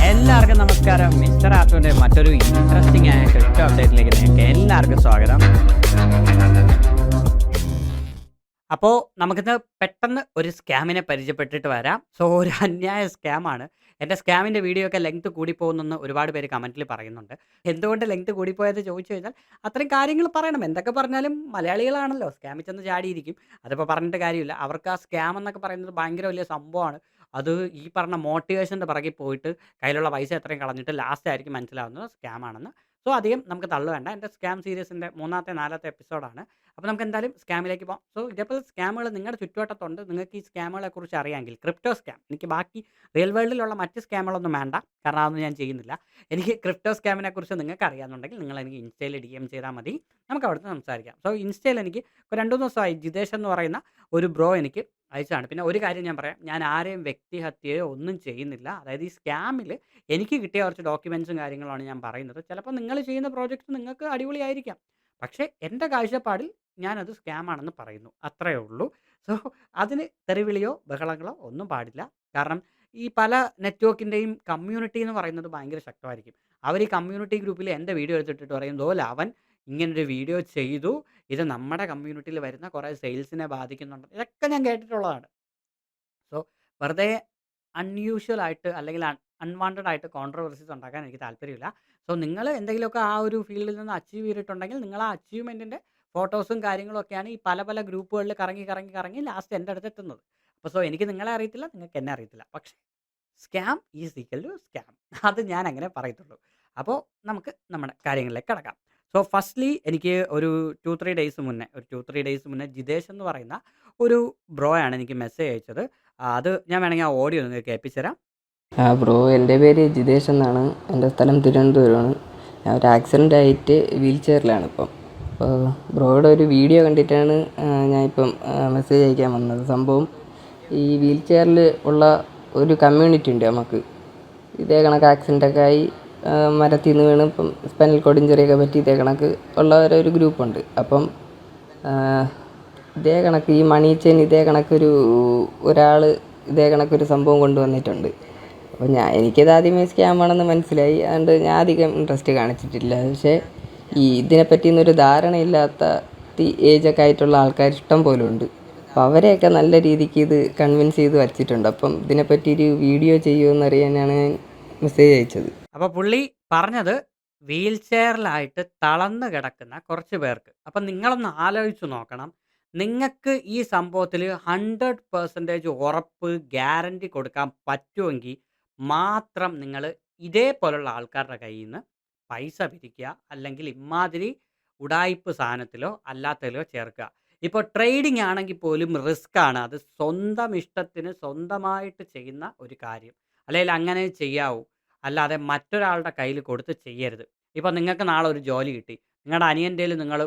എല്ലാവർക്കും നമസ്കാരം. മിസ്റ്റർ ആർട്ടുവിൻ്റെ മറ്റൊരു ഇൻട്രസ്റ്റിംഗ് ആയ ക്രിപ്റ്റോ അപ്ഡേറ്റിലേക്ക് നിങ്ങൾക്ക് എല്ലാവർക്കും സ്വാഗതം. അപ്പോൾ നമുക്കിന്ന് പെട്ടെന്ന് ഒരു സ്കാമിനെ പരിചയപ്പെട്ടിട്ട് വരാം. സോ ഒരു അന്യായ സ്കാമാണ്. എൻ്റെ സ്കാമിൻ്റെ വീഡിയോ ഒക്കെ ലെങ്ത് കൂടിപ്പോകുന്നെന്ന് ഒരുപാട് പേര് കമൻറ്റിൽ പറയുന്നുണ്ട്. എന്തുകൊണ്ട് ലെങ്ത് കൂടിപ്പോയത് ചോദിച്ചു കഴിഞ്ഞാൽ അത്രയും കാര്യങ്ങൾ പറയണം. എന്തൊക്കെ പറഞ്ഞാലും മലയാളികളാണല്ലോ, സ്കാമിൽ ചെന്ന് ചാടിയിരിക്കും. അതിപ്പോൾ പറഞ്ഞിട്ട് കാര്യമില്ല. അവർക്ക് ആ സ്കാം എന്നൊക്കെ പറയുന്നത് ഭയങ്കര വലിയ സംഭവമാണ്. അത് ഈ പറഞ്ഞ മോട്ടിവേഷൻ്റെ പിറകിൽ പോയിട്ട് കയ്യിലുള്ള പൈസ എത്രയും കളഞ്ഞിട്ട് ലാസ്റ്റ് ആയിരിക്കും മനസ്സിലാവുന്നത് സ്കാമാണെന്ന്. സോ അധികം നമുക്ക് തള്ളു വേണ്ട. എൻ്റെ സ്കാം സീരീസിൻ്റെ 3-ാമത്തെ 4-ാമത്തെ എപ്പിസോഡാണ്. അപ്പോൾ നമുക്ക് എന്തായാലും സ്കാമിലേക്ക് പോകാം. സോ ഇതേപോലെ സ്കാമുകൾ നിങ്ങളുടെ ചുറ്റുവട്ടത്തുണ്ട്. നിങ്ങൾക്ക് ഈ സ്കാമുകളെ കുറിച്ച് അറിയാമെങ്കിൽ ക്രിപ്റ്റോ സ്കാം, എനിക്ക് ബാക്കി റിയൽ വേൾഡിലുള്ള മറ്റ് സ്കാമുകളൊന്നും വേണ്ട, കാരണം അതൊന്നും ഞാൻ ചെയ്യുന്നില്ല. എനിക്ക് ക്രിപ്റ്റോ സ്കാമിനെ കുറിച്ച് നിങ്ങൾക്ക് അറിയാമെന്നുണ്ടെങ്കിൽ നിങ്ങൾ എനിക്ക് ഇൻസ്റ്റയിൽ DM ചെയ്താൽ മതി, നമുക്ക് അവിടുന്ന് സംസാരിക്കാം. സോ ഇൻസ്റ്റയിൽ എനിക്ക് 2-3 ദിവസമായി ജിതേഷ് എന്ന് പറയുന്ന ഒരു ബ്രോ എനിക്ക് അയച്ചതാണ്. പിന്നെ ഒരു കാര്യം ഞാൻ പറയാം, ഞാൻ ആരെയും വ്യക്തിഹത്യയോ ഒന്നും ചെയ്യുന്നില്ല. അതായത് ഈ സ്കാമിൽ എനിക്ക് കിട്ടിയ കുറച്ച് ഡോക്യുമെൻറ്റ്സും കാര്യങ്ങളാണ് ഞാൻ പറയുന്നത്. ചിലപ്പോൾ നിങ്ങൾ ചെയ്യുന്ന പ്രോജക്റ്റ് നിങ്ങൾക്ക് അടിപൊളിയായിരിക്കാം, പക്ഷേ എൻ്റെ കാഴ്ചപ്പാടിൽ ഞാനത് സ്കാമാണെന്ന് പറയുന്നു, അത്രയേ ഉള്ളൂ. സോ അതിന് തെറിവിളിയോ ബഹളങ്ങളോ ഒന്നും പാടില്ല. കാരണം ഈ പല നെറ്റ്വർക്കിൻ്റെയും കമ്മ്യൂണിറ്റി എന്ന് പറയുന്നത് ഭയങ്കര ശക്തമായിരിക്കും. അവർ ഈ കമ്മ്യൂണിറ്റി ഗ്രൂപ്പിൽ എൻ്റെ വീഡിയോ എടുത്തിട്ടിട്ട് പറയും, "ദോല അവൻ ഇങ്ങനൊരു വീഡിയോ ചെയ്തു, ഇത് നമ്മുടെ കമ്മ്യൂണിറ്റിയിൽ വരുന്ന കുറേ സെയിൽസിനെ ബാധിക്കുന്നുണ്ട്." ഇതൊക്കെ ഞാൻ കേട്ടിട്ടുള്ളതാണ്. സോ വെറുതെ അൺയൂഷ്വൽ ആയിട്ട് അല്ലെങ്കിൽ അൺവാണ്ടഡ് ആയിട്ട് കോൺട്രവേഴ്സീസ് ഉണ്ടാക്കാൻ എനിക്ക് താല്പര്യമില്ല. സോ നിങ്ങൾ എന്തെങ്കിലുമൊക്കെ ആ ഒരു ഫീൽഡിൽ നിന്ന് അച്ചീവ് ചെയ്തിട്ടുണ്ടെങ്കിൽ നിങ്ങൾ ആ അച്ചീവ്മെൻറ്റിൻ്റെ ഫോട്ടോസും കാര്യങ്ങളും ഒക്കെയാണ് ഈ പല പല ഗ്രൂപ്പുകളിൽ കറങ്ങി കറങ്ങി കറങ്ങി ലാസ്റ്റ് എൻ്റെ അടുത്ത് എത്തുന്നത്. അപ്പോൾ സോ എനിക്ക് നിങ്ങളെ അറിയത്തില്ല, നിങ്ങൾക്ക് എന്നെ അറിയത്തില്ല, പക്ഷേ scam is equal to scam. അത് ഞാൻ അങ്ങനെ പറയത്തുള്ളൂ. അപ്പോൾ നമുക്ക് നമ്മുടെ കാര്യങ്ങളിലേക്ക് കടക്കാം. സോ ഫസ്റ്റ്ലി എനിക്ക് ഒരു 2-3 ഡേയ്സ് മുന്നേ ജിതേഷ് എന്ന് പറയുന്ന ഒരു ബ്രോ ആണ് എനിക്ക് മെസ്സേജ് അയച്ചത്. അത് ഞാൻ വേണമെങ്കിൽ ആ ഓഡിയോ നിങ്ങൾക്ക് കേൾപ്പിച്ചു തരാം. ബ്രോ, എൻ്റെ പേര് ജിതേഷ് എന്നാണ്. എൻ്റെ സ്ഥലം തിരുവനന്തപുരമാണ്. ഞാൻ ഒരു ആക്സിഡൻ്റ് ആയിട്ട് വീൽ ചെയറിലാണ് ഇപ്പം. അപ്പോൾ ബ്രോയുടെ ഒരു വീഡിയോ കണ്ടിട്ടാണ് ഞാനിപ്പം മെസ്സേജ് അയക്കാൻ വന്നത്. സംഭവം ഈ വീൽ ചെയറിൽ ഉള്ള ഒരു കമ്മ്യൂണിറ്റി ഉണ്ട് നമുക്ക്. ഇതേ കണക്ക് ആക്സിഡൻ്റൊക്കെ ആയി മരത്തിൽ നിന്ന് വീണ് ഇപ്പം സ്പൈനൽ കോഡ് ഇഞ്ചറിയൊക്കെ പറ്റി ഇതേ കണക്ക് ഉള്ളവരൊരു ഗ്രൂപ്പുണ്ട്. അപ്പം ഇതേ കണക്ക് ഈ മണി ചെയിൻ ഇതേ കണക്കൊരു ഒരാൾ ഇതേ കണക്കൊരു സംഭവം കൊണ്ടുവന്നിട്ടുണ്ട്. അപ്പോൾ എനിക്കത് ആദ്യമേ സ്കാമാണെന്ന് മനസ്സിലായി. അതുകൊണ്ട് ഞാൻ അധികം ഇൻട്രസ്റ്റ് കാണിച്ചിട്ടില്ല. പക്ഷേ ഈ ഇതിനെപ്പറ്റിയൊന്നൊരു ധാരണയില്ലാത്ത ഏജൊക്കെ ആയിട്ടുള്ള ആൾക്കാർ ഇഷ്ടം പോലും ഉണ്ട്. അപ്പോൾ അവരെയൊക്കെ നല്ല രീതിക്ക് ഇത് കൺവിൻസ് ചെയ്ത് വച്ചിട്ടുണ്ട്. അപ്പം ഇതിനെപ്പറ്റി ഒരു വീഡിയോ ചെയ്യുമെന്ന് അറിയാനാണ് ഞാൻ മെസ്സേജ് അയച്ചത്. അപ്പോൾ പുള്ളി പറഞ്ഞത് വീൽ ചെയറിലായിട്ട് തളർന്ന് കിടക്കുന്ന കുറച്ച് പേർക്ക്. അപ്പം നിങ്ങളൊന്ന് ആലോചിച്ച് നോക്കണം, നിങ്ങൾക്ക് ഈ സംഭവത്തിൽ 100% ഉറപ്പ് ഗ്യാരണ്ടി കൊടുക്കാൻ പറ്റുമെങ്കിൽ മാത്രം നിങ്ങൾ ഇതേപോലുള്ള ആൾക്കാരുടെ കയ്യിൽ നിന്ന് പൈസ പിരിക്കുക, അല്ലെങ്കിൽ ഇമാതിരി ഉടായിപ്പ് സാധനത്തിലോ അല്ലാത്തതിലോ ചേർക്കുക. ഇപ്പോൾ ട്രേഡിംഗ് ആണെങ്കിൽ പോലും റിസ്ക് ആണ്. അത് സ്വന്തം ഇഷ്ടത്തിന് സ്വന്തമായിട്ട് ചെയ്യുന്ന ഒരു കാര്യം, അല്ലെങ്കിൽ അങ്ങനെ ചെയ്യാവൂ, അല്ലാതെ മറ്റൊരാളുടെ കയ്യിൽ കൊടുത്ത് ചെയ്യരുത്. ഇപ്പോൾ നിങ്ങൾക്ക് നാളെ ഒരു ജോലി കിട്ടി, നിങ്ങളുടെ അനിയൻ്റെയിൽ നിങ്ങൾ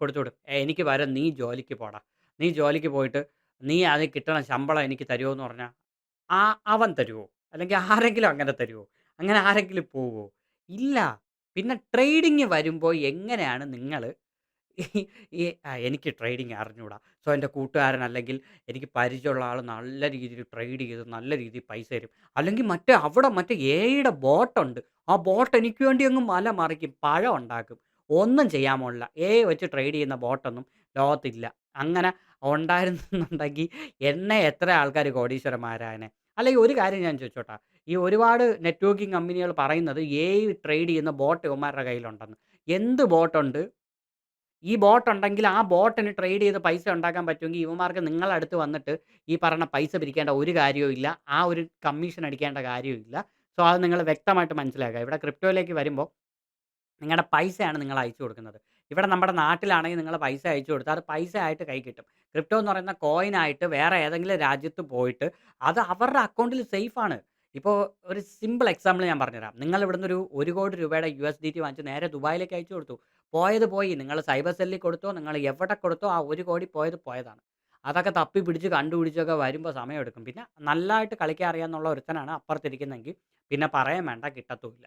കൊടുത്തു വിടും, എനിക്ക് വരാം, നീ ജോലിക്ക് പോടാ, നീ ജോലിക്ക് പോയിട്ട് നീ അത് കിട്ടണ ശമ്പളം എനിക്ക് തരുമോ എന്ന് പറഞ്ഞാൽ അവൻ തരുമോ? അല്ലെങ്കിൽ ആരെങ്കിലും അങ്ങനെ തരുമോ? അങ്ങനെ ആരെങ്കിലും പോവുമോ? ഇല്ല. പിന്നെ ട്രേഡിങ് വരുമ്പോൾ എങ്ങനെയാണ് നിങ്ങൾ എനിക്ക് ട്രേഡിങ് അറിഞ്ഞൂടാ, സോ എൻ്റെ കൂട്ടുകാരൻ അല്ലെങ്കിൽ എനിക്ക് പരിചയമുള്ള ആൾ നല്ല രീതിയിൽ ട്രേഡ് ചെയ്ത് നല്ല രീതിയിൽ പൈസ തരും, അല്ലെങ്കിൽ മറ്റേ എയുടെ ബോട്ടുണ്ട്, ആ ബോട്ട് എനിക്ക് വേണ്ടി അങ്ങ് മല മറിക്കും, പഴം ഉണ്ടാക്കും, ഒന്നും ചെയ്യാൻ പോണില്ല. വെച്ച് ട്രേഡ് ചെയ്യുന്ന ബോട്ടൊന്നും ലോകത്തില്ല. അങ്ങനെ ഉണ്ടായിരുന്നെന്നുണ്ടെങ്കിൽ എന്നെ എത്ര ആൾക്കാർ കോടീശ്വരന്മാരായനെ. അല്ലെങ്കിൽ ഒരു കാര്യം ഞാൻ ചോദിച്ചോട്ടാ, ഈ ഒരുപാട് നെറ്റ്വർക്കിംഗ് കമ്പനികൾ പറയുന്നത് ട്രേഡ് ചെയ്യുന്ന ബോട്ട് ഇവന്മാരുടെ കയ്യിലുണ്ടെന്ന്. എന്ത് ബോട്ടുണ്ട്? ഈ ബോട്ട് ഉണ്ടെങ്കിൽ ആ ബോട്ടിന് ട്രേഡ് ചെയ്ത് പൈസ ഉണ്ടാക്കാൻ പറ്റുമെങ്കിൽ ഇവന്മാർക്ക് നിങ്ങളടുത്ത് വന്നിട്ട് ഈ പറഞ്ഞ പൈസ പിരിക്കേണ്ട ഒരു കാര്യവും ഇല്ല, ആ ഒരു കമ്മീഷൻ അടിക്കേണ്ട കാര്യവും ഇല്ല. സോ അത് നിങ്ങൾ വ്യക്തമായിട്ട് മനസ്സിലാക്കുക. ഇവിടെ ക്രിപ്റ്റോയിലേക്ക് വരുമ്പോൾ നിങ്ങളുടെ പൈസയാണ് നിങ്ങൾ അയച്ചു കൊടുക്കുന്നത്. ഇവിടെ നമ്മുടെ നാട്ടിലാണെങ്കിൽ നിങ്ങൾ പൈസ അയച്ചു കൊടുത്താൽ അത് പൈസ ആയിട്ട് കൈ കിട്ടും. ക്രിപ്റ്റോ എന്ന് പറയുന്ന കോയിനായിട്ട് വേറെ ഏതെങ്കിലും രാജ്യത്ത് പോയിട്ട് അത് അവരുടെ അക്കൗണ്ടിൽ സേഫാണ്. ഇപ്പോൾ ഒരു സിമ്പിൾ എക്സാമ്പിൾ ഞാൻ പറഞ്ഞുതരാം. നിങ്ങൾ ഇവിടുന്ന് ഒരു 1 കോടി രൂപയുടെ USDT വാങ്ങിച്ച് നേരെ ദുബായിലേക്ക് അയച്ചു കൊടുത്തു. പോയത് പോയി. നിങ്ങൾ സൈബർ സെല്ലിൽ കൊടുത്തോ, നിങ്ങൾ എവിടെ കൊടുത്തോ, ആ 1 കോടി പോയതാണ്. അതൊക്കെ തപ്പി പിടിച്ച് കണ്ടുപിടിച്ചൊക്കെ വരുമ്പോൾ സമയമെടുക്കും. പിന്നെ നല്ലതായിട്ട് കളിക്കാൻ അറിയാമെന്നുള്ള ഒരുത്തനാണ് അപ്പുറത്തിരിക്കുന്നെങ്കിൽ പിന്നെ പറയാൻ വേണ്ട, കിട്ടത്തുമില്ല.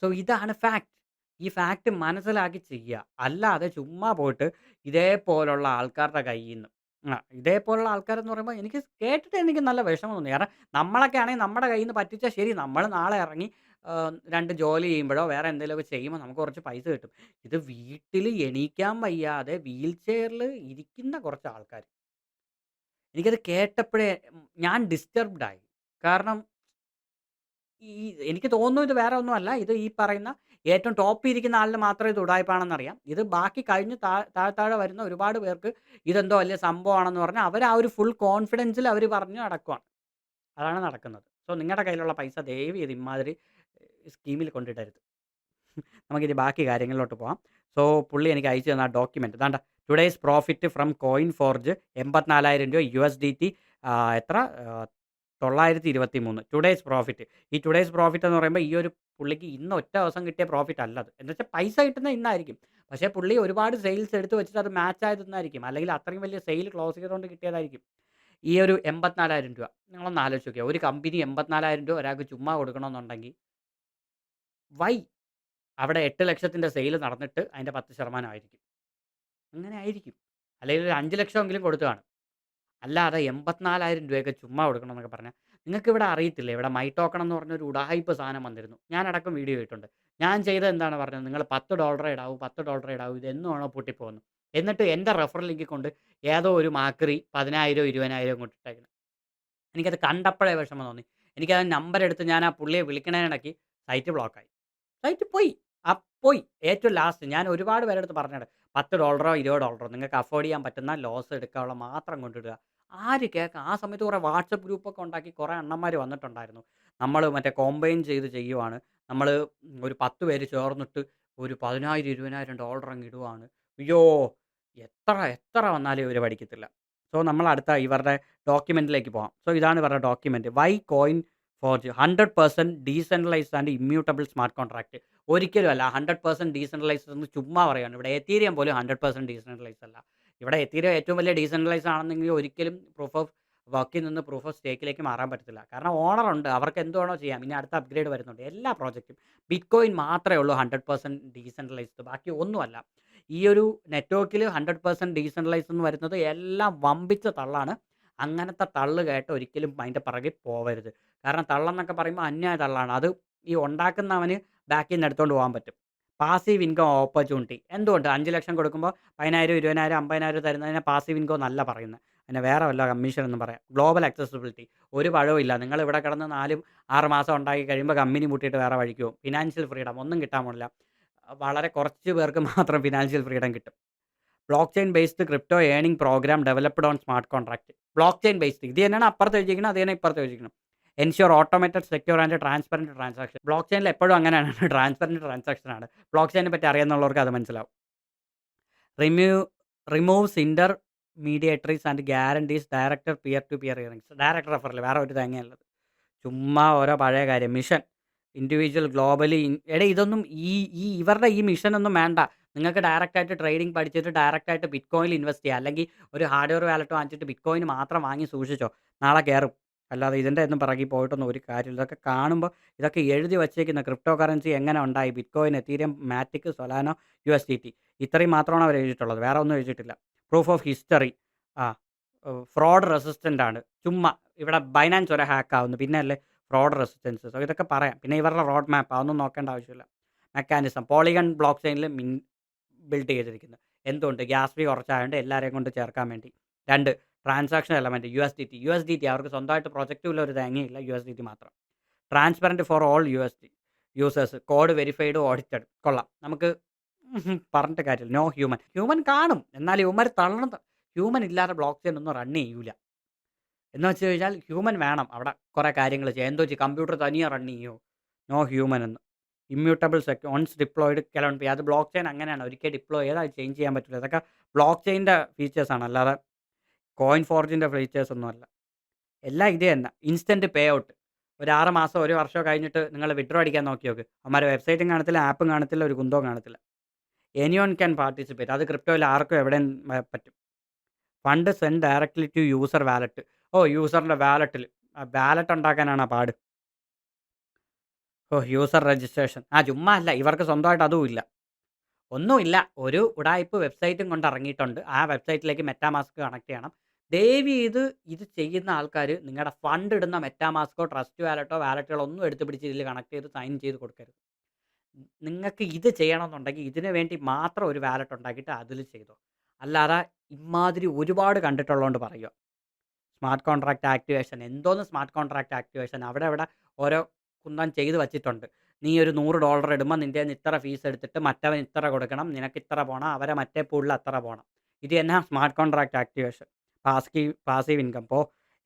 സോ ഇതാണ് ഫാക്ട്. ഈ ഫാക്ട് മനസ്സിലാക്കി ചെയ്യുക. അല്ലാതെ ചുമ്മാ പോയിട്ട് ഇതേപോലുള്ള ആൾക്കാരുടെ കയ്യിൽ നിന്ന് ഇതേപോലുള്ള ആൾക്കാരെന്ന് പറയുമ്പോൾ എനിക്ക് കേട്ടിട്ട് എനിക്ക് നല്ല വിഷമം തോന്നി. കാരണം നമ്മളൊക്കെ ആണെങ്കിൽ നമ്മുടെ കയ്യിൽ നിന്ന് പറ്റിച്ചാൽ ശരി, നമ്മൾ നാളെ ഇറങ്ങി 2 ജോലി ചെയ്യുമ്പോഴോ വേറെ എന്തെങ്കിലുമൊക്കെ ചെയ്യുമ്പോൾ നമുക്ക് കുറച്ച് പൈസ കിട്ടും. ഇത് വീട്ടിൽ എണീക്കാൻ വയ്യാതെ വീൽ ചെയറിൽ ഇരിക്കുന്ന കുറച്ച് ആൾക്കാർ. എനിക്കത് കേട്ടപ്പോഴേ ഞാൻ ഡിസ്റ്റർബ്ഡ് ആയി. കാരണം ഈ എനിക്ക് തോന്നുന്നു ഇത് വേറെ ഒന്നുമല്ല. ഇത് ഈ പറയുന്ന ഏറ്റവും ടോപ്പിൽ ഇരിക്കുന്ന ആളിന് മാത്രമേ ഇത് ഉടായിപ്പാണെന്നറിയാം. ഇത് ബാക്കി കഴിഞ്ഞ് താഴെ വരുന്ന ഒരുപാട് പേർക്ക് ഇതെന്തോ വലിയ സംഭവമാണെന്ന് പറഞ്ഞ് അവർ ആ ഒരു ഫുൾ കോൺഫിഡൻസിൽ അവർ പറഞ്ഞു നടക്കുവാണ്. അതാണ് നടക്കുന്നത്. സോ നിങ്ങളുടെ കയ്യിലുള്ള പൈസ ദയവ് ചെയ്ത് ഇമ്മാതിരി സ്കീമിൽ കൊണ്ടിടരുത്. നമുക്കിനി ബാക്കി കാര്യങ്ങളിലോട്ട് പോകാം. സോ പുള്ളി എനിക്ക് അയച്ചു തന്ന ആ ഡോക്യുമെന്റ് ദാണ്ട today's profit from Coin Forge രൂപ USDT എത്ര 923 ടുഡേയ്സ് പ്രോഫിറ്റ്. ഈ ടുഡേയ്സ് പ്രോഫിറ്റ് എന്ന് പറയുമ്പോൾ ഈ ഒരു പുള്ളിക്ക് ഇന്ന് ഒറ്റ ദിവസം കിട്ടിയ പ്രോഫിറ്റ് അല്ലത്. എന്ന് വെച്ചാൽ പൈസ കിട്ടുന്നത് ഇന്നായിരിക്കും. പക്ഷേ പുള്ളി ഒരുപാട് സെയിൽസ് എടുത്ത് വെച്ചിട്ട് അത് മാച്ച് ആയതെന്നായിരിക്കും. അല്ലെങ്കിൽ അത്രയും വലിയ സെയിൽ ക്ലോസ് ചെയ്തുകൊണ്ട് കിട്ടിയതായിരിക്കും. ഈ ഒരു രൂപ 84,000 നിങ്ങളൊന്ന് ആലോചിച്ച് നോക്കിയേ. ഒരു കമ്പനി രൂപ 84,000 ഒരാൾക്ക് ചുമ്മാ കൊടുക്കണമെന്നുണ്ടെങ്കിൽ വൈ? അവിടെ 8,00,000ന്റെ സെയിൽ നടന്നിട്ട് അതിൻ്റെ 10% ആയിരിക്കും. അങ്ങനെ ആയിരിക്കും. അല്ലെങ്കിൽ ഒരു 5,00,000 എങ്കിലും കൊടുത്ത് കാണും. അല്ലാതെ രൂപ 84,000 ചുമ്മാ കൊടുക്കണമെന്നൊക്കെ പറഞ്ഞാൽ നിങ്ങൾക്കിവിടെ അറിയത്തില്ലേ, ഇവിടെ മൈ ടോക്കൺ എന്ന് പറഞ്ഞൊരു ഉഡായിപ്പ് സാധനം വന്നിരുന്നു. ഞാനടക്കം വീഡിയോ ഇട്ടിട്ടുണ്ട്. ഞാൻ ചെയ്തത് എന്താണ് പറഞ്ഞത്, നിങ്ങൾ $10 ഇടാവൂ, $10 ഇടാവൂ, ഇതെന്നും ആണോ പൊട്ടിപ്പോകുന്നു. എന്നിട്ട് എൻ്റെ റെഫറൽ ലിങ്കിൽ കൊണ്ട് ഏതോ ഒരു മാക്രി 10,000 20,000 കൊണ്ടിട്ടേക്കണം. എനിക്കത് കണ്ടപ്പോഴേ വിഷമം തോന്നി. എനിക്കത് നമ്പർ എടുത്ത് ഞാൻ ആ പുള്ളിയെ വിളിക്കണേനിടയ്ക്ക് സൈറ്റ് ബ്ലോക്കായി. സൈറ്റ് പോയി. പോയി. ഏറ്റവും ലാസ്റ്റ് ഞാൻ ഒരുപാട് പേരുടെ അടുത്ത് പറഞ്ഞിട്ടുണ്ട്. $10 $20 നിങ്ങൾക്ക് അഫോർഡ് ചെയ്യാൻ പറ്റുന്ന ലോസ് എടുക്കാനുള്ള മാത്രം കൊണ്ടിടുക. ആര് കേൾക്കാം? ആ സമയത്ത് കുറേ വാട്സപ്പ് ഗ്രൂപ്പൊക്കെ ഉണ്ടാക്കി കുറേ അണ്ണന്മാർ വന്നിട്ടുണ്ടായിരുന്നു. നമ്മൾ മറ്റേ കോമ്പൈൻ ചെയ്ത് ചെയ്യുവാണ്. നമ്മൾ ഒരു 10 പേര് ചേർന്നിട്ട് ഒരു 10,000 $20,000 അങ്ങ് ഇടുവാണ്. അയ്യോ! എത്ര എത്ര വന്നാലും ഇവർ പഠിക്കത്തില്ല. സോ നമ്മൾ അടുത്ത ഇവരുടെ ഡോക്യുമെന്റിലേക്ക് പോകാം. സോ ഇതാണ് ഇവരുടെ document. Y coin forge 100% decentralised and immutable smart contract. ഒരിക്കലും അല്ല 100% ഡീസെൻട്രലൈസ്ഡ് എന്ന് ചുമ്മാ പറയുകയാണ്. ഇവിടെ എത്തീരിയം പോലും 100% ഡീസെൻട്രലൈസ്ഡ് അല്ല. ഇവിടെ എത്തീരിയം ഏറ്റവും വലിയ ഡീസെൻട്രലൈസ്ഡ് ആണെന്നെങ്കിൽ ഒരിക്കലും പ്രൂഫ് ഓഫ് വർക്കിൽ നിന്ന് പ്രൂഫ് ഓഫ് സ്റ്റേക്കിലേക്ക് മാറാൻ പറ്റത്തില്ല. കാരണം ഓണർ ഉണ്ട്, അവർക്ക് എന്ത് വേണോ ചെയ്യാം. ഇനി അടുത്ത അപ്ഗ്രേഡ് വരുന്നുണ്ട് എല്ലാ പ്രോജക്റ്റും. ബിറ്റ്കോയിൻ മാത്രമേ ഉള്ളൂ 100% ഡീസെൻട്രലൈസ്ഡ്, ബാക്കി ഒന്നുമല്ല. ഈ ഒരു നെറ്റ്വർക്കിൽ 100% ഡീസെൻട്രലൈസ്ഡ് എന്ന് വരുന്നത് എല്ലാം വമ്പിച്ച തള്ളാണ്. അങ്ങനത്തെ തള്ള് കേട്ട് ഒരിക്കലും അതിൻ്റെ പിറകിൽ പോവരുത്. കാരണം തള്ളെന്നൊക്കെ പറയുമ്പോൾ അന്യായ തള്ളാണ്. അത് ഈ ഉണ്ടാക്കുന്നവന് ബാക്കിൽ നിന്ന് എടുത്തുകൊണ്ട് പോകാൻ പറ്റും. പാസീവ് ഇൻകം ഓപ്പർച്യൂണിറ്റി എന്തുകൊണ്ട് 5,00,000 കൊടുക്കുമ്പോൾ 10,000 20,000 50,000 തരുന്നതിനെ പാസീവ് ഇൻകം എന്നല്ല പറയുന്നത്. അതിനെ വേറെ വല്ല കമ്മീഷൻ എന്ന് പറയാം. ഗ്ലോബൽ അക്സസിബിലിറ്റി ഒരു പഴവും ഇല്ല. നിങ്ങൾ ഇവിടെ കിടന്ന് 4-6 മാസം ഉണ്ടാക്കി കഴിയുമ്പോൾ കമ്പനി പൂട്ടിയിട്ട് വേറെ വഴിക്ക് പോകും. ഫിനാൻഷ്യൽ ഫ്രീഡം ഒന്നും കിട്ടാൻ പോണില്ല. വളരെ കുറച്ച് പേർക്ക് മാത്രം ഫിനാൻഷ്യൽ ഫ്രീഡം കിട്ടും. Blockchain based crypto earning program developed on smart contract. Blockchain based ഇത് തന്നെയാണ് അപ്പുറത്ത് എഴുതിയിരിക്കുന്നത്, അത് തന്നെ ഇപ്പുറത്ത് എഴുതിയിരിക്കണം. Ensure automated secure and transparent transaction. ബ്ലോക്ക് ചെയിനിൽ എപ്പോഴും അങ്ങനെയാണ്, ട്രാൻസ്പെറൻറ്റ് ട്രാൻസാക്ഷൻ ആണ്. ബ്ലോക്ക് ചെയിനെ പറ്റി അറിയാവുന്നവർക്ക് അത് മനസ്സിലാവും. Removes intermediaries and guarantees director peer to peer earnings. Director referral വേറെ ഒരു തേങ്ങയുള്ളത്. ചുമ്മാ ഓരോ പഴയ കാര്യം. മിഷൻ ഇൻഡിവിജ്വൽ ഗ്ലോബലി ഇതൊന്നും ഇവരുടെ ഈ മിഷനൊന്നും വേണ്ട. നിങ്ങൾക്ക് ഡയറക്റ്റായിട്ട് ട്രേഡിംഗ് പഠിച്ചിട്ട് ഡയറക്റ്റായിട്ട് ബിറ്റ്കോയിനിൽ ഇൻവെസ്റ്റ് ചെയ്യുക. അല്ലെങ്കിൽ ഒരു ഹാർഡ്വെയർ വാലറ്റ് വാങ്ങിച്ചിട്ട് ബിറ്റ്കോയിൻ മാത്രം വാങ്ങി സൂക്ഷിച്ചോ, നാളെ കയറും. അല്ലാതെ ഇതിൻ്റെ ഒന്നും പിറകിൽ പോയിട്ടൊന്നും ഒരു കാര്യമില്ല. ഇതൊക്കെ കാണുമ്പോൾ ഇതൊക്കെ എഴുതി വച്ചേക്കുന്ന ക്രിപ്റ്റോ കറൻസി എങ്ങനെ ഉണ്ടായി, ബിറ്റ്കോയിൻ, എത്തീരിയം, മാറ്റിക്, സൊലാനോ, USDT ഇത്രയും മാത്രമാണ് അവർ എഴുതിയിട്ടുള്ളത്. വേറെ ഒന്നും എഴുതിയിട്ടില്ല. Proof of history. ആ ഫ്രോഡ് റെസിസ്റ്റൻ്റ് ആണ്. ചുമ്മാ ഇവിടെ ബൈനാൻസ് വരെ ഹാക്ക് ആവുന്നു, പിന്നെ അല്ലേ ഫ്രോഡ് റെസിസ്റ്റൻസ്. സോ ഇതൊക്കെ പറയാം. പിന്നെ ഇവരുടെ റോഡ് മാപ്പ് അതൊന്നും നോക്കേണ്ട ആവശ്യമില്ല. മെക്കാനിസം പോളിഗൺ ബ്ലോക്ക് ചെയിനിൽ ബിൽഡ് ചെയ്തിരിക്കുന്നത്. എന്തുകൊണ്ട്? ഗ്യാസ് ഫീ കുറച്ചായതുകൊണ്ട് എല്ലാവരെയും കൊണ്ട് ചേർക്കാൻ വേണ്ടി. 2 ട്രാൻസാക്ഷൻ എലമെൻറ്റ് USDT അവർക്ക് സ്വന്തമായിട്ട് പ്രൊജക്റ്റും ഇല്ല, ഒരു തേങ്ങയില്ല, USDT മാത്രം. Transparent for all users. Code verified audited. കൊള്ളാം. നമുക്ക് പറഞ്ഞിട്ട് കാര്യമില്ല. നോ ഹ്യൂമൻ കാണും, എന്നാൽ ഹ്യൂമൻ തള്ളണം. ഹ്യൂമൻ ഇല്ലാതെ ബ്ലോക്ക് ചെയിൻ ഒന്നും റൺ ചെയ്യൂല. എന്ന് വെച്ച് കഴിഞ്ഞാൽ ഹ്യൂമൻ വേണം അവിടെ കുറേ കാര്യങ്ങൾ ചെയ്യാൻ. എന്തോ ചെയ്യും, കമ്പ്യൂട്ടർ തനിയെ റൺ ചെയ്യോ? നോ ഹ്യൂമൻ എന്ന്. ഇമ്മ്യൂട്ടബിൾ ഓൺസ് ഡിപ്ലോയിഡ് കലോൺ പി. അത് ബ്ലോക്ക് ചെയിൻ അങ്ങനെയാണ്, ഒരിക്കൽ ഡിപ്ലോയ് ചെയ്താൽ അത് ചേഞ്ച് ചെയ്യാൻ പറ്റില്ല. ഇതൊക്കെ ബ്ലോക്ക് ചെയിൻ്റെ ഫീച്ചേഴ്സാണ്, അല്ലാതെ കോയിൻ ഫോർജിൻ്റെ ഫീച്ചേഴ്സ് ഒന്നും അല്ല. എല്ലാം ഇത് തന്നെ. Instant pay out. ഒരു 6 മാസം 1 വർഷം കഴിഞ്ഞിട്ട് നിങ്ങൾ വിഡ്രോ അടിക്കാൻ നോക്കി നോക്ക്. അവന്മാരെ വെബ്സൈറ്റും കാണത്തില്ല, ആപ്പും കാണത്തില്ല, ഒരു കുന്തവും കാണത്തില്ല. Anyone can participate. അത് ക്രിപ്റ്റോയിൽ ആർക്കും എവിടെയും പറ്റും. Fund send directly to user wallet. യൂസറിൻ്റെ വാലറ്റിൽ. വാലറ്റ് ഉണ്ടാക്കാനാണ് പാട്. User registration. ചുമ്മാ അല്ല, ഇവർക്ക് സ്വന്തമായിട്ട് അതും ഇല്ല, ഒന്നുമില്ല. ഒരു ഉടായിപ്പ് വെബ്സൈറ്റും കൊണ്ട് ഇറങ്ങിയിട്ടുണ്ട്. ആ വെബ്സൈറ്റിലേക്ക് മെറ്റാമാസ്ക് കണക്ട് ചെയ്യണം. ദയവ് ചെയ്ത് ഇത് ചെയ്യുന്ന ആൾക്കാർ നിങ്ങളുടെ ഫണ്ട് ഇടുന്ന മെറ്റാമാസ്കോ, ട്രസ്റ്റ് വാലറ്റുകളോ ഒന്നും എടുത്ത് പിടിച്ച് ഇതിൽ കണക്ട് ചെയ്ത് സൈൻ ചെയ്ത് കൊടുക്കരുത്. നിങ്ങൾക്ക് ഇത് ചെയ്യണമെന്നുണ്ടെങ്കിൽ ഇതിന് വേണ്ടി മാത്രം ഒരു വാലറ്റ് ഉണ്ടാക്കിയിട്ട് അതിൽ ചെയ്തോ. അല്ലാതെ ഇമാതിരി ഒരുപാട് കണ്ടിട്ടുള്ളതുകൊണ്ട് പറയുക. സ്മാർട്ട് കോൺട്രാക്റ്റ് ആക്ടിവേഷൻ എന്തോന്ന് സ്മാർട്ട് കോൺട്രാക്റ്റ് ആക്ടിവേഷൻ അവിടെ ഓരോ കുന്തം ചെയ്ത് വച്ചിട്ടുണ്ട്. നീ ഒരു $100 ഇടുമ്പോൾ നിൻ്റെ കയ്യിന്ന് ഇത്ര ഫീസ് എടുത്തിട്ട് മറ്റവൻ ഇത്ര കൊടുക്കണം, നിനക്ക് ഇത്ര പോകണം, അവരെ മറ്റേ പൂളിൽ അത്ര പോകണം. ഇത് എന്നാ smart contract activation. Passive income.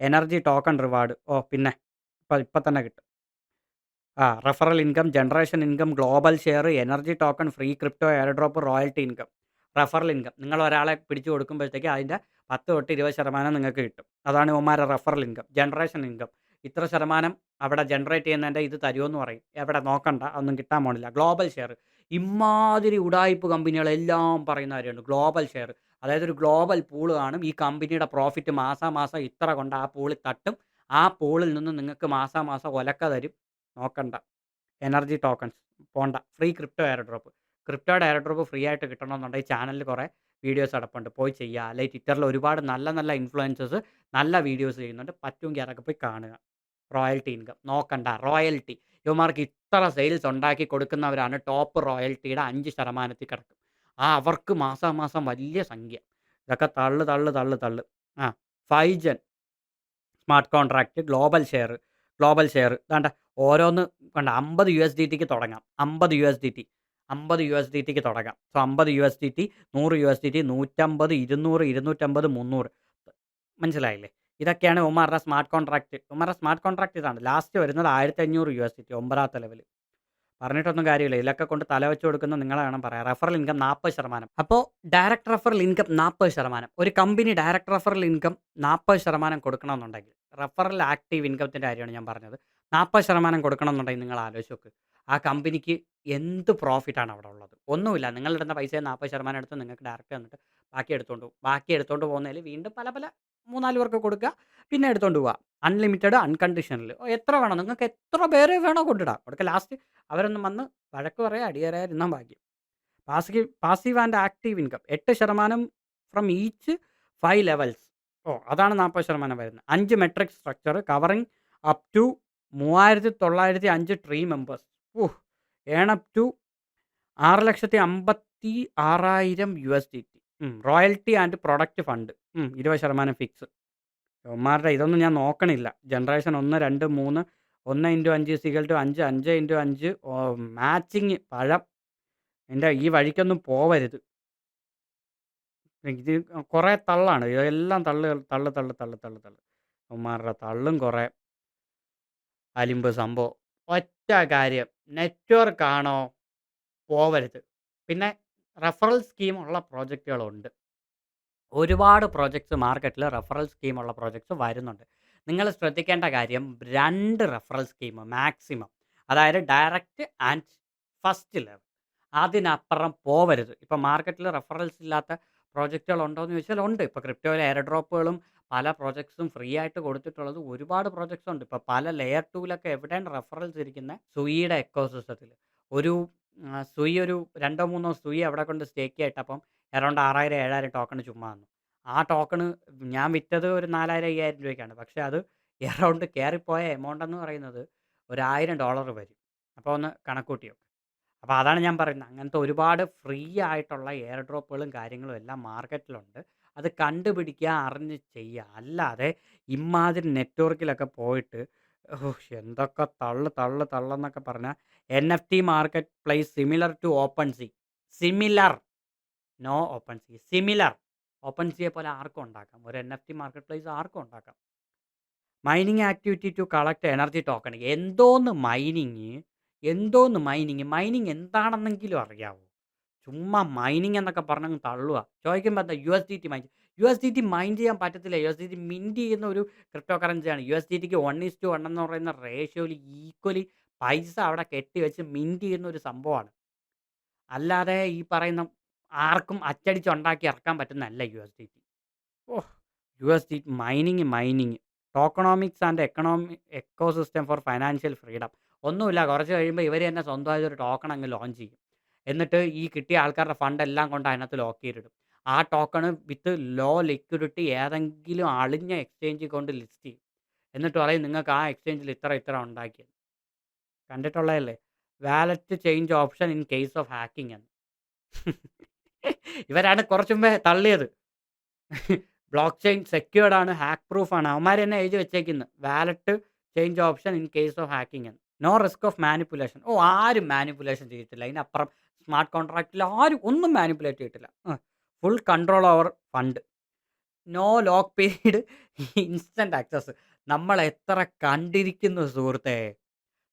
Energy token reward. പിന്നെ ഇപ്പം തന്നെ കിട്ടും. Referral income, generation income, global share, energy token, free crypto air drop, royalty income. Referral income നിങ്ങൾ ഒരാളെ പിടിച്ചു കൊടുക്കുമ്പോഴത്തേക്ക് അതിൻ്റെ 10 തൊട്ട് 20% നിങ്ങൾക്ക് കിട്ടും. അതാണ് ഇവന്മാരുടെ റെഫറൽ ഇൻകം. ജനറേഷൻ ഇൻകം ഇത്ര ശതമാനം അവിടെ ജനറേറ്റ് ചെയ്യുന്നതിൻ്റെ ഇത് തരുമെന്ന് പറയും. എവിടെ നോക്കണ്ട, അതൊന്നും കിട്ടാൻ പോണില്ല. ഗ്ലോബൽ ഷെയർ ഇമാതിരി ഉടായ്പ് കമ്പനികളെല്ലാം പറയുന്ന കാര്യമുണ്ട്. ഗ്ലോബൽ ഷെയർ അതായത് ഒരു ഗ്ലോബൽ പൂൾ കാണും. ഈ കമ്പനിയുടെ പ്രോഫിറ്റ് മാസം ഇത്ര കൊണ്ട് ആ പൂളിൽ തട്ടും. ആ പൂളിൽ നിന്ന് നിങ്ങൾക്ക് മാസം ഒലക്ക തരും. നോക്കണ്ട. എനർജി ടോക്കൺസ് പോണ്ട. Free crypto airdrop. ക്രിപ്റ്റോയുടെ എയർ ഡ്രോപ്പ് ഫ്രീ ആയിട്ട് കിട്ടണമെന്നുണ്ടെങ്കിൽ ചാനലിൽ കുറേ വീഡിയോസ് അടപ്പുണ്ട്, പോയി ചെയ്യുക. അല്ലെങ്കിൽ ട്വിറ്ററിൽ ഒരുപാട് നല്ല നല്ല ഇൻഫ്ലുവൻസേഴ്സ് നല്ല വീഡിയോസ് ചെയ്യുന്നുണ്ട്, പറ്റുമെങ്കിൽ അതൊക്കെ പോയി കാണുക. റോയൽറ്റി ഇൻകം നോക്കണ്ട. റോയൽറ്റി ഇവന്മാർക്ക് ഇത്ര സെയിൽസ് ഉണ്ടാക്കി കൊടുക്കുന്നവരാണ് ടോപ്പ് റോയൽറ്റിയുടെ 5% കിടക്കും. അവർക്ക് മാസം വലിയ സംഖ്യ. ഇതൊക്കെ തള്ളു. 5 സ്മാർട്ട് കോൺട്രാക്റ്റ്, ഗ്ലോബൽ ഷെയർ ഇതാണ്ട ഓരോന്ന് കണ്ട. $50 തുടങ്ങാം. 50 USDT തുടങ്ങാം. So 50 USDT, 100 USDT, 150, 200, 250, 300. മനസ്സിലായില്ലേ? ഇതൊക്കെയാണ് ഉമാരുടെ സ്മാർട്ട് കോൺട്രാക്റ്റ്. സ്മാർട്ട് കോൺട്രാക്റ്റ് ഇതാണ്. ലാസ്റ്റ് വരുന്നത് 1500 USDT 9ാമത്തെ ലെവൽ. പറഞ്ഞിട്ടൊന്നും കാര്യമില്ല. ഇതിലൊക്കെ കൊണ്ട് തല വെച്ച് കൊടുക്കുന്ന നിങ്ങളെ വേണം പറയാം. Referral income 40%. അപ്പോൾ ഡയറക്റ്റ് റെഫറൽ ഇൻകം 40%. ഒരു കമ്പനി ഡയറക്റ്റ് റെഫറൽ ഇൻകം 40% കൊടുക്കണമെന്നുണ്ടെങ്കിൽ, റെഫറൽ ആക്റ്റീവ് ഇൻകത്തിൻ്റെ കാര്യമാണ് ഞാൻ പറഞ്ഞത്. 40% കൊടുക്കണമെന്നുണ്ടെങ്കിൽ നിങ്ങൾ ആലോചിച്ച് നോക്ക്. ആ കമ്പനിക്ക് എന്ത് പ്രോഫിറ്റാണ് അവിടെ ഉള്ളത്? ഒന്നുമില്ല. നിങ്ങളിടുന്ന പൈസ 40% എടുത്ത് നിങ്ങൾക്ക് ഡയറക്റ്റ് തന്നിട്ട് ബാക്കി എടുത്തുകൊണ്ട് പോകുന്നതിൽ വീണ്ടും പല 3-4 പേർക്ക് കൊടുക്കുക, പിന്നെ എടുത്തുകൊണ്ട് പോവുക. Unlimited, unconditional. എത്ര വേണം നിങ്ങൾക്ക്, എത്ര പേരെ വേണോ കൊണ്ടിടാം. കൊടുക്കുക. ലാസ്റ്റ് അവരൊന്നും വന്ന് വഴക്ക് പറയുക, അടിയറായിരുന്നാൽ ഭാഗ്യം. Passive and active income 8% from each 5 levels. അതാണ് 40% വരുന്നത്. 5 metric structure covering up to 3905 tree members. Earn up to 6,56,000 USDT. Royalty and product fund 20% fix. ഇവന്മാരുടെ ഇതൊന്നും ഞാൻ നോക്കണില്ല. ജനറേഷൻ 1, 2, 3, 1 × 5 = 5, 5 × 5 മാച്ചിങ് പഴം. എൻ്റെ ഈ വഴിക്കൊന്നും പോവരുത്. ഇത് കുറേ തള്ളാണ്. ഇതെല്ലാം തള്ള്. ഇവന്മാരുടെ തള്ളും കുറേ അലിമ്പ് സംഭവം. ഒറ്റ കാര്യം, നെറ്റ്വർക്കാണോ പോവരുത്. പിന്നെ റെഫറൽ സ്കീമുള്ള പ്രോജക്റ്റുകളുണ്ട്. ഒരുപാട് പ്രോജക്ട്സ് മാർക്കറ്റിൽ റെഫറൽ സ്കീമുള്ള പ്രോജക്ട്സ് വരുന്നുണ്ട്. നിങ്ങൾ ശ്രദ്ധിക്കേണ്ട കാര്യം 2 റെഫറൽ സ്കീം മാക്സിമം. അതായത് ഡയറക്റ്റ് ആൻഡ് ഫസ്റ്റ് ലെവൽ. അതിനപ്പുറം പോവരുത്. ഇപ്പം മാർക്കറ്റിൽ റെഫറൽസ് ഇല്ലാത്ത പ്രോജക്റ്റുകൾ ഉണ്ടോ എന്ന് ചോദിച്ചാൽ ഉണ്ട്. ഇപ്പോൾ ക്രിപ്റ്റോയിലെ എയർ ഡ്രോപ്പുകളും പല പ്രോജക്ട്സും ഫ്രീ ആയിട്ട് കൊടുത്തിട്ടുള്ളത് ഒരുപാട് പ്രോജക്ട്സ് ഉണ്ട്. ഇപ്പോൾ പല ലെയർ 2-ലൊക്കെ എവിടെയാണ് റെഫറൽസ് ഇരിക്കുന്നത്? സുയിയുടെ എക്കോസിസ്റ്റത്തിൽ ഒരു സുയി ഒരു 2-3 സുയി അവിടെ കൊണ്ട് സ്റ്റേക്ക് ആയിട്ടപ്പം അറൗണ്ട് 6,000-7,000 ടോക്കൺ ചുമ്മാ തന്നു. ആ ടോക്കണ് ഞാൻ വിറ്റത് ഒരു 4,000-5,000 രൂപയ്ക്കാണ്. പക്ഷേ അത് എറൗണ്ട് കയറിപ്പോയ എമൗണ്ട് എന്ന് പറയുന്നത് $1,000 വരും. അപ്പോൾ ഒന്ന് കണക്കൂട്ടി നോക്ക്. അപ്പോൾ അതാണ് ഞാൻ പറയുന്നത്. അങ്ങനത്തെ ഒരുപാട് ഫ്രീ ആയിട്ടുള്ള എയർ ഡ്രോപ്പുകളും കാര്യങ്ങളും എല്ലാം മാർക്കറ്റിലുണ്ട്. അത് കണ്ടുപിടിക്കുക, അറിഞ്ഞ് ചെയ്യുക. അല്ലാതെ ഇമാതിരി നെറ്റ്വർക്കിലൊക്കെ പോയിട്ട് എന്തൊക്കെ തള്ളെന്നൊക്കെ പറഞ്ഞാൽ NFT marketplace similar to OpenSea. Similar, no OpenSea, similar. ഓപ്പൺ സീയെ പോലെ ആർക്കും ഉണ്ടാക്കാം. ഒരു NFT മാർക്കറ്റ് പ്ലേസ് ആർക്കും ഉണ്ടാക്കാം. Mining activity to collect energy token. എന്തോന്ന് മൈനിങ് എന്താണെന്നെങ്കിലും അറിയാവോ? ചുമ്മാ മൈനിങ് എന്നൊക്കെ പറഞ്ഞങ്ങ് തള്ളുക. ചോദിക്കുമ്പോൾ എന്താ USDT മൈൻ ചെയ്യാൻ പറ്റത്തില്ല. USDT മിൻറ്റ് ചെയ്യുന്ന ഒരു ക്രിപ്റ്റോ കറൻസിയാണ്. USDTക്ക് 1:1 എന്ന് പറയുന്ന റേഷ്യോയിൽ ഈക്വലി പൈസ അവിടെ കെട്ടിവെച്ച് മിൻറ്റ് ചെയ്യുന്ന ഒരു സംഭവമാണ്. അല്ലാതെ ഈ പറയുന്ന ആർക്കും അച്ചടിച്ചുണ്ടാക്കി ഇറക്കാൻ പറ്റുന്നതല്ല USDT. USDT mining tokenomics and ecosystem for financial freedom. ഒന്നുമില്ല, കുറച്ച് കഴിയുമ്പോൾ ഇവർ തന്നെ സ്വന്തമായിട്ടൊരു ടോക്കൺ അങ്ങ് ലോഞ്ച് ചെയ്യും. എന്നിട്ട് ഈ കിട്ടിയ ആൾക്കാരുടെ ഫണ്ട് എല്ലാം കൊണ്ട് അതിനകത്ത് ലോക്ക് ചെയ്തിടും. ആ ടോക്കൺ വിത്ത് ലോ ലിക്വിഡിറ്റി ഏതെങ്കിലും അളിഞ്ഞ എക്സ്ചേഞ്ചിൽ കൊണ്ട് ലിസ്റ്റ് ചെയ്യും. എന്നിട്ട് പറയും നിങ്ങൾക്ക് ആ എക്സ്ചേഞ്ചിൽ ഇത്ര ഉണ്ടാക്കിയത്. കണ്ടിട്ടുള്ളതല്ലേ? Wallet change option in case of hacking എന്ന്. ഇവരാണ് കുറച്ച് മുമ്പേ തള്ളിയത്. ബ്ലോക്ക് ചെയിൻ സെക്യൂർഡ് ആണ്, ഹാക്ക് പ്രൂഫ് ആണ്. അവന്മാർ തന്നെ എഴുതി വെച്ചേക്കുന്നു wallet change option in case of hacking എന്ന്. No risk of manipulation. ആരും മാനിപ്പുലേഷൻ ചെയ്തിട്ടില്ല. അതിനപ്പുറം സ്മാർട്ട് കോൺട്രാക്റ്റിൽ ആരും ഒന്നും മാനിപ്പുലേറ്റ് ചെയ്തിട്ടില്ല. Full control over fund. No lock period, instant access. നമ്മൾ എത്ര കണ്ടിരിക്കുന്നു സുഹൃത്തെ.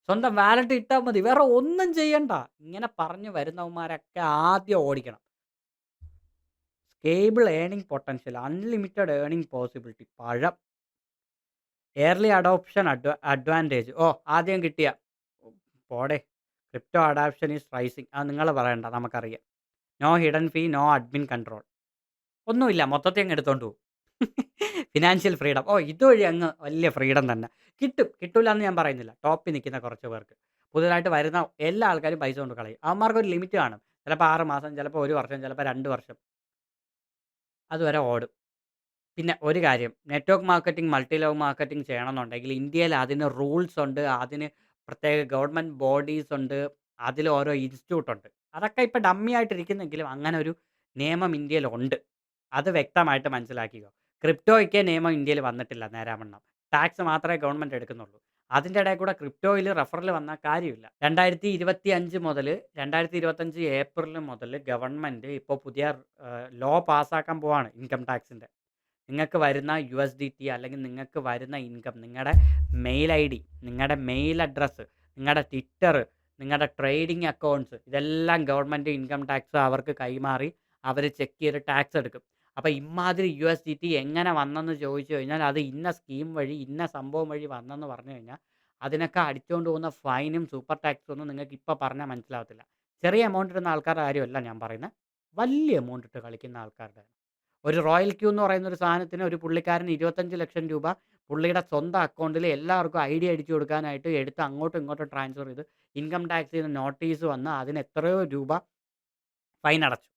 സ്വന്തം വാലറ്റ് ഇട്ടാൽ മതി, വേറെ ഒന്നും ചെയ്യണ്ട. ഇങ്ങനെ പറഞ്ഞു വരുന്നവന്മാരൊക്കെ ആദ്യം ഓടിക്കണം. Scalable earning potential, unlimited earning possibility, പഴം. Early adoption advantage. ആദ്യം കിട്ടിയ പോടെ. Crypto adoption is rising. അത് നിങ്ങൾ പറയണ്ട, നമുക്കറിയാം. No hidden fee, no admin control. ഒന്നുമില്ല, മൊത്തത്തിൽ അങ്ങ് എടുത്തോണ്ട് പോകും. Financial freedom. ഇതുവഴി അങ്ങ് വലിയ ഫ്രീഡം തന്നെ കിട്ടും. കിട്ടൂല എന്ന് ഞാൻ പറയുന്നില്ല. ടോപ്പിൽ നിൽക്കുന്ന കുറച്ച് പേർക്ക്, പുതുതായിട്ട് വരുന്ന എല്ലാ ആൾക്കാരും പൈസ കൊണ്ട് കളയും. അവന്മാർക്ക് ഒരു ലിമിറ്റ് കാണും. ചിലപ്പോൾ 6 മാസം, ചിലപ്പോൾ 1 വർഷം, ചിലപ്പോൾ 2 വർഷം, അതുവരെ ഓടും. പിന്നെ ഒരു കാര്യം, network marketing, multi level marketing ചെയ്യണമെന്നുണ്ടെങ്കിൽ ഇന്ത്യയിൽ അതിന് റൂൾസ് ഉണ്ട്. അതിന് പ്രത്യേക ഗവൺമെൻറ് ബോഡീസ് ഉണ്ട്. അതിൽ ഓരോ ഇൻസ്റ്റിറ്റ്യൂട്ട് ഉണ്ട്. അതൊക്കെ ഇപ്പോൾ ഡമ്മി ആയിട്ടിരിക്കുന്നെങ്കിലും അങ്ങനെ ഒരു നിയമം ഇന്ത്യയിലുണ്ട്. അത് വ്യക്തമായിട്ട് മനസ്സിലാക്കിക്കോ. ക്രിപ്റ്റോയ്ക്ക് നിയമം ഇന്ത്യയിൽ വന്നിട്ടില്ല നേരാവണ്ണം. ടാക്സ് മാത്രമേ ഗവൺമെൻറ് എടുക്കുന്നുള്ളൂ. അതിൻ്റെ ഇടയിൽ കൂടെ ക്രിപ്റ്റോയിൽ റഫറൽ വന്ന കാര്യമില്ല. 2025 മുതൽ 2025 ഏപ്രിൽ മുതൽ ഗവൺമെൻറ് ഇപ്പോൾ പുതിയ ലോ പാസ്സാക്കാൻ പോവാണ് ഇൻകം ടാക്സിൻ്റെ. നിങ്ങൾക്ക് വരുന്ന USDT അല്ലെങ്കിൽ നിങ്ങൾക്ക് വരുന്ന ഇൻകം, നിങ്ങളുടെ മെയിൽ ID, നിങ്ങളുടെ മെയിൽ അഡ്രസ്സ്, നിങ്ങളുടെ ട്വിറ്റർ, നിങ്ങളുടെ ട്രേഡിംഗ് അക്കൗണ്ട്സ്, ഇതെല്ലാം ഗവൺമെൻറ് ഇൻകം ടാക്സ് അവർക്ക് കൈമാറി അവർ ചെക്ക് ചെയ്ത് ടാക്സ് എടുക്കും. അപ്പോൾ ഇമാതിരി USDT എങ്ങനെ വന്നെന്ന് ചോദിച്ചു കഴിഞ്ഞാൽ അത് ഇന്ന സ്കീം വഴി, ഇന്ന സംഭവം വഴി വന്നെന്ന് പറഞ്ഞു കഴിഞ്ഞാൽ അതിനൊക്കെ അടിച്ചുകൊണ്ട് പോകുന്ന ഫൈനും സൂപ്പർ ടാക്സും ഒന്നും നിങ്ങൾക്ക് ഇപ്പോൾ പറഞ്ഞാൽ മനസ്സിലാവത്തില്ല. ചെറിയ എമൗണ്ട് ഇടുന്ന ആൾക്കാരുടെ കാര്യമല്ല ഞാൻ പറയുന്നത്, വലിയ എമൗണ്ട് ഇട്ട് കളിക്കുന്ന ആൾക്കാരുടെ. ഒരു റോയൽ ക്യൂ എന്ന് പറയുന്ന ഒരു സാധനത്തിന് ഒരു പുള്ളിക്കാരൻ 25 ലക്ഷം രൂപ പുള്ളിയുടെ സ്വന്തം അക്കൗണ്ടിൽ എല്ലാവർക്കും ID അടിച്ചു കൊടുക്കാനായിട്ട് എടുത്ത് അങ്ങോട്ടും ഇങ്ങോട്ടും ട്രാൻസ്ഫർ ചെയ്ത് ഇൻകം ടാക്സിൽ നിന്ന് നോട്ടീസ് വന്ന് അതിന് എത്രയോ രൂപ ഫൈൻ അടച്ചു.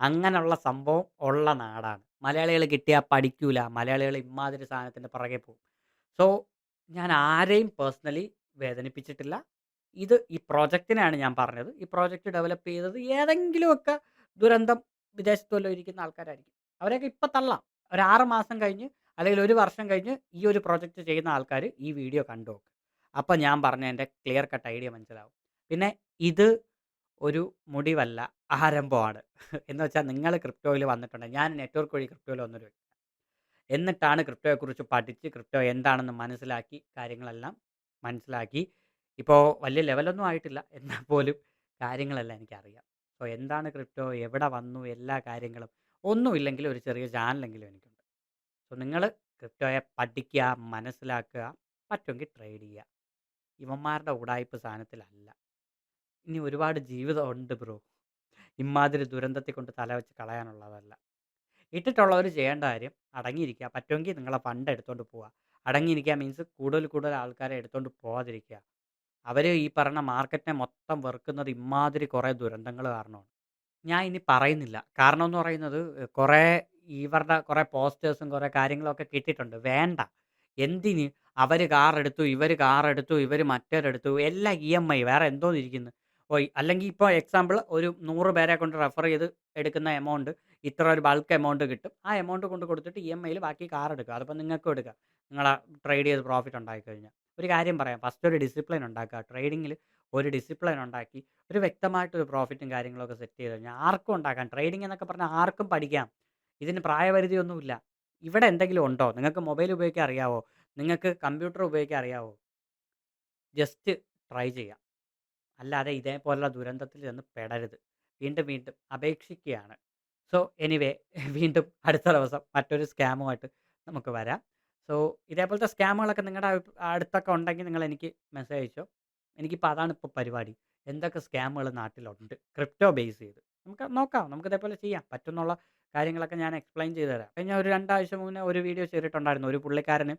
അങ്ങനെയുള്ള സംഭവം ഉള്ള നാടാണ്. മലയാളികൾ കിട്ടിയാൽ പഠിക്കൂല. മലയാളികൾ ഇമാതിരി സാധനത്തിൻ്റെ പുറകെ പോകും. സോ ഞാൻ ആരെയും പേഴ്സണലി വേദനിപ്പിച്ചിട്ടില്ല. ഈ പ്രോജക്റ്റിനാണ് ഞാൻ പറഞ്ഞത്. ഈ പ്രോജക്റ്റ് ഡെവലപ്പ് ചെയ്തത് ഏതെങ്കിലുമൊക്കെ ദുരന്തം വിദേശത്ത് വല്ലതും ഇരിക്കുന്ന ആൾക്കാരായിരിക്കും. അവരെയൊക്കെ ഇപ്പം തള്ളാം. ഒരു 6 മാസം കഴിഞ്ഞ് അല്ലെങ്കിൽ 1 വർഷം കഴിഞ്ഞ് ഈ ഒരു പ്രോജക്റ്റ് ചെയ്യുന്ന ആൾക്കാർ ഈ വീഡിയോ കണ്ടു നോക്ക്. അപ്പം ഞാൻ പറഞ്ഞതിൻ്റെ ക്ലിയർ കട്ട് ഐഡിയ മനസ്സിലാവും. പിന്നെ ഇത് ഒരു മുടിവല്ല, ആരംഭമാണ്. എന്ന് വെച്ചാൽ നിങ്ങൾ ക്രിപ്റ്റോയിൽ വന്നിട്ടുണ്ട്. ഞാൻ നെറ്റ്വർക്ക് വഴി ക്രിപ്റ്റോയിൽ വന്നൊരു വ്യക്തി. എന്നിട്ടാണ് ക്രിപ്റ്റോയെക്കുറിച്ച് പഠിച്ച് ക്രിപ്റ്റോ എന്താണെന്ന് മനസ്സിലാക്കി കാര്യങ്ങളെല്ലാം മനസ്സിലാക്കി. ഇപ്പോൾ വലിയ ലെവലൊന്നും ആയിട്ടില്ല, എന്നാൽ പോലും കാര്യങ്ങളെല്ലാം എനിക്കറിയാം. സോ എന്താണ് ക്രിപ്റ്റോ, എവിടെ വന്നു, എല്ലാ കാര്യങ്ങളും. ഒന്നുമില്ലെങ്കിൽ ഒരു ചെറിയ ചാനലെങ്കിലും എനിക്കുണ്ട്. സോ നിങ്ങൾ ക്രിപ്റ്റോയെ പഠിക്കുക, മനസ്സിലാക്കുക, പറ്റുമെങ്കിൽ ട്രേഡ് ചെയ്യുക. ഇവന്മാരുടെ ഉടായിപ്പ് സാധനത്തിലല്ല. ഇനി ഒരുപാട് ജീവിതമുണ്ട് ബ്രോ. ഇമാതിരി ദുരന്തത്തെ കൊണ്ട് തല വെച്ച് കളയാനുള്ളതല്ല. ഇട്ടിട്ടുള്ളവർ ചെയ്യേണ്ട കാര്യം അടങ്ങിയിരിക്കുക. പറ്റുമെങ്കിൽ നിങ്ങളെ ഫണ്ട് എടുത്തുകൊണ്ട് പോവുക. അടങ്ങിയിരിക്കുക മീൻസ് കൂടുതൽ ആൾക്കാരെ എടുത്തുകൊണ്ട് പോകാതിരിക്കുക. അവർ ഈ പറഞ്ഞ മാർക്കറ്റിനെ മൊത്തം വെറുക്കുന്നത് ഇമാതിരി കുറേ ദുരന്തങ്ങൾ കാരണമാണ്. ഞാൻ ഇനി പറയുന്നില്ല. കാരണം എന്ന് പറയുന്നത് കുറേ ഇവരുടെ കുറേ പോസ്റ്റേഴ്സും കുറേ കാര്യങ്ങളൊക്കെ കിട്ടിയിട്ടുണ്ട്. വേണ്ട. എന്തിന്? അവർ കാറെടുത്തു, ഇവർ മറ്റേതെടുത്തു, എല്ലാം EMI, വേറെ എന്തോന്നിരിക്കുന്നു. അല്ലെങ്കിൽ ഇപ്പോൾ എക്സാമ്പിൾ ഒരു 100 പേരെ കൊണ്ട് റെഫർ ചെയ്ത് എടുക്കുന്ന എമൗണ്ട് ഇത്ര ഒരു ബൾക്ക് എമൗണ്ട് കിട്ടും. ആ എമൗണ്ട് കൊണ്ട് കൊടുത്തിട്ട് EMIയിൽ ബാക്കി കാർ എടുക്കുക. അതിപ്പോൾ നിങ്ങൾക്കും എടുക്കാം, നിങ്ങളെ ട്രേഡ് ചെയ്ത് പ്രോഫിറ്റ് ഉണ്ടായിക്കഴിഞ്ഞാൽ. ഒരു കാര്യം പറയാം, ഫസ്റ്റ് ഒരു ഡിസിപ്ലിൻ ഉണ്ടാക്കുക. ട്രേഡിങ്ങിൽ ഒരു ഡിസിപ്ലിൻ ഉണ്ടാക്കി ഒരു വ്യക്തമായിട്ടൊരു പ്രോഫിറ്റും കാര്യങ്ങളൊക്കെ സെറ്റ് ചെയ്ത് കഴിഞ്ഞാൽ ആർക്കും ഉണ്ടാക്കാം. ട്രേഡിംഗ് എന്നൊക്കെ പറഞ്ഞാൽ ആർക്കും പഠിക്കാം. ഇതിന് പ്രായപരിധിയൊന്നുമില്ല. ഇവിടെ എന്തെങ്കിലും ഉണ്ടോ? നിങ്ങൾക്ക് മൊബൈൽ ഉപയോഗിക്കാൻ അറിയാവോ? നിങ്ങൾക്ക് കമ്പ്യൂട്ടർ ഉപയോഗിക്കാൻ അറിയാവോ? ജസ്റ്റ് ട്രൈ ചെയ്യാം. അല്ലാതെ ഇതേപോലുള്ള ദുരന്തത്തിൽ ചെന്ന് പെടരുത്. വീണ്ടും അപേക്ഷിക്കുകയാണ്. സോ എനിവേ, വീണ്ടും അടുത്ത ദിവസം മറ്റൊരു സ്കാമുമായിട്ട് നമുക്ക് വരാം. സോ ഇതേപോലത്തെ സ്കാമുകളൊക്കെ നിങ്ങളുടെ അടുത്തൊക്കെ ഉണ്ടെങ്കിൽ നിങ്ങൾ എനിക്ക് മെസ്സേജ് അയച്ചോ. എനിക്കിപ്പോൾ അതാണ് ഇപ്പോൾ പരിപാടി. എന്തൊക്കെ സ്കാമുകൾ നാട്ടിലുണ്ട് ക്രിപ്റ്റോ ബേസ് ചെയ്ത് നമുക്ക് നോക്കാം. നമുക്ക് ഇതേപോലെ ചെയ്യാം. പറ്റുന്നുള്ള കാര്യങ്ങളൊക്കെ ഞാൻ എക്സ്പ്ലെയിൻ ചെയ്തു തരാം. കഴിഞ്ഞ ഒരു 2 ആഴ്ച മുന്നേ ഒരു വീഡിയോ ചെയ്തിട്ടുണ്ടായിരുന്നു. ഒരു പുള്ളിക്കാരന്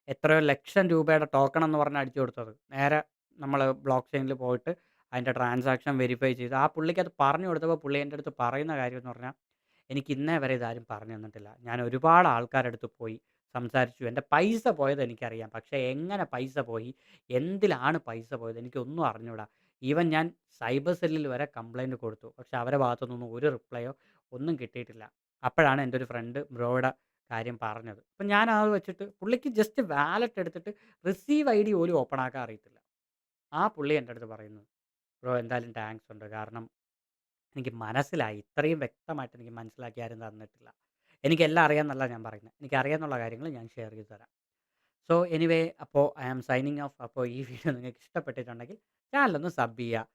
എത്രയോ ലക്ഷം രൂപയുടെ ടോക്കൺ എന്ന് പറഞ്ഞ് അടിച്ചു കൊടുത്തത്. നേരെ നമ്മൾ ബ്ലോക്ക് ചെയിനിൽ പോയിട്ട് അതിൻ്റെ ട്രാൻസാക്ഷൻ വെരിഫൈ ചെയ്ത് ആ പുള്ളിക്ക് അത് പറഞ്ഞു കൊടുത്തപ്പോൾ പുള്ളി എൻ്റെ അടുത്ത് പറയുന്ന കാര്യം എന്ന് പറഞ്ഞാൽ, എനിക്ക് ഇന്നേ വരെ ഇതാരും പറഞ്ഞു തന്നിട്ടില്ല. ഞാൻ ഒരുപാട് ആൾക്കാരുടെ അടുത്ത് പോയി സംസാരിച്ചു. എൻ്റെ പൈസ പോയത് എനിക്കറിയാം. പക്ഷേ എങ്ങനെ പൈസ പോയി, എന്തിലാണ് പൈസ പോയത് എനിക്കൊന്നും അറിഞ്ഞൂടാ. ഈവൻ ഞാൻ സൈബർ സെല്ലിൽ വരെ കംപ്ലയിൻറ്റ് കൊടുത്തു. പക്ഷേ അവരെ ഭാഗത്തു നിന്നൊന്നും ഒരു റിപ്ലൈയോ ഒന്നും കിട്ടിയിട്ടില്ല. അപ്പോഴാണ് എൻ്റെ ഒരു ഫ്രണ്ട് ബ്രോയുടെ കാര്യം പറഞ്ഞത്. അപ്പം ഞാൻ അത് വെച്ചിട്ട് പുള്ളിക്ക് ജസ്റ്റ് വാലറ്റ് എടുത്തിട്ട് റിസീവ് ഐഡി പോലും ഓപ്പൺ ആക്കാൻ അറിയത്തില്ല. ആ പുള്ളി എൻ്റെ അടുത്ത് പറയുന്നു, "ബ്രോ എന്തായാലും താങ്ക്സ് ഉണ്ട്. കാരണം എനിക്ക് മനസ്സിലായി. ഇത്രയും വ്യക്തമായിട്ട് എനിക്ക് മനസ്സിലാക്കി ആരും തന്നിട്ടില്ല. എനിക്കെല്ലാം അറിയാമെന്നല്ല ഞാൻ പറയുന്നത്. എനിക്കറിയാമെന്നുള്ള കാര്യങ്ങൾ ഞാൻ ഷെയർ ചെയ്ത് തരാം." സോ എനിവേ അപ്പോൾ ഐ ആം സൈനിങ് ഓഫ്. അപ്പോൾ ഈ വീഡിയോ നിങ്ങൾക്ക് ഇഷ്ടപ്പെട്ടിട്ടുണ്ടെങ്കിൽ ചാനലൊന്ന് സബ് ചെയ്യുക.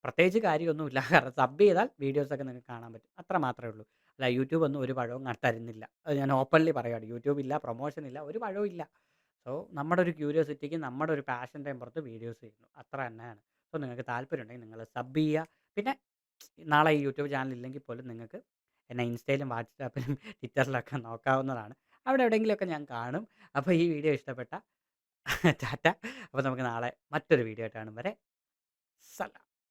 പ്രത്യേകിച്ച് കാര്യമൊന്നുമില്ല. കാരണം സബ് ചെയ്താൽ വീഡിയോസൊക്കെ നിങ്ങൾക്ക് കാണാൻ പറ്റും. അത്ര മാത്രമേ ഉള്ളൂ. അല്ല യൂട്യൂബ് ഒന്നും ഒരു പഴവും തരുന്നില്ല. അത് ഞാൻ ഓപ്പൺലി പറയുകയാണ്. യൂട്യൂബ് ഇല്ല, പ്രൊമോഷൻ ഇല്ല, ഒരു പഴവും ഇല്ല. സോ നമ്മുടെ ഒരു ക്യൂരിയോസിറ്റിക്ക് നമ്മുടെ ഒരു പാഷൻ്റെയും പുറത്ത് വീഡിയോസ് ചെയ്യുന്നു. അത്ര തന്നെയാണ്. സോ നിങ്ങൾക്ക് താല്പര്യമുണ്ടെങ്കിൽ നിങ്ങൾ സബ് ചെയ്യുക. പിന്നെ നാളെ ഈ യൂട്യൂബ് ചാനൽ ഇല്ലെങ്കിൽ പോലും നിങ്ങൾക്ക് എന്നെ ഇൻസ്റ്റയിലും വാട്സാപ്പിലും ട്വിറ്ററിലൊക്കെ നോക്കാവുന്നതാണ്. അവിടെ എവിടെയെങ്കിലുമൊക്കെ ഞാൻ കാണും. അപ്പോൾ ഈ വീഡിയോ ഇഷ്ടപ്പെട്ട ടാറ്റ. അപ്പോൾ നമുക്ക് നാളെ മറ്റൊരു വീഡിയോ ആയിട്ട് കാണും വരെ സലാം.